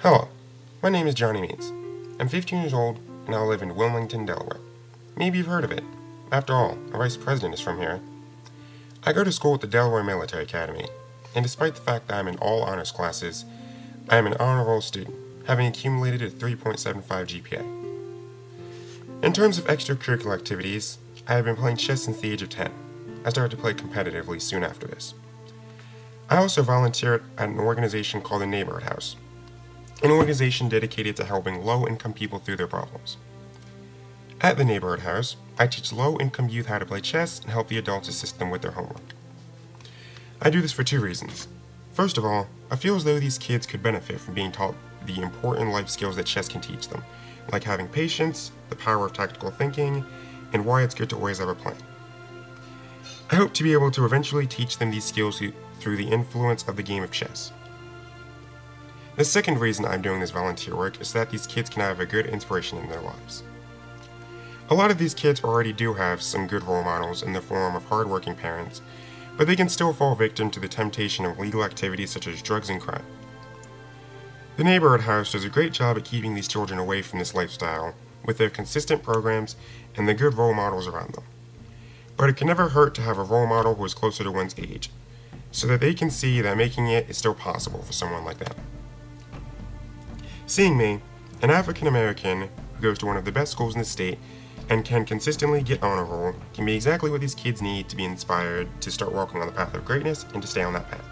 Hello, my name is Johnny Means. I'm 15 years old and I live in Wilmington, Delaware. Maybe you've heard of it. After all, our vice president is from here. I go to school at the Delaware Military Academy, and despite the fact that I'm in all honors classes, I am an honor roll student, having accumulated a 3.75 GPA. In terms of extracurricular activities, I have been playing chess since the age of 10. I started to play competitively soon after this. I also volunteered at an organization called the Neighborhood House, an organization dedicated to helping low-income people through their problems. At the Neighborhood House, I teach low-income youth how to play chess and help the adults assist them with their homework. I do this for two reasons. First of all, I feel as though these kids could benefit from being taught the important life skills that chess can teach them, like having patience, the power of tactical thinking, and why it's good to always have a plan. I hope to be able to eventually teach them these skills through the influence of the game of chess. The second reason I'm doing this volunteer work is that these kids can have a good inspiration in their lives. A lot of these kids already do have some good role models in the form of hardworking parents, but they can still fall victim to the temptation of legal activities such as drugs and crime. The Neighborhood House does a great job at keeping these children away from this lifestyle with their consistent programs and the good role models around them. But it can never hurt to have a role model who is closer to one's age, so that they can see that making it is still possible for someone like them. Seeing me, an African American who goes to one of the best schools in the state and can consistently get honor roll, can be exactly what these kids need to be inspired to start walking on the path of greatness and to stay on that path.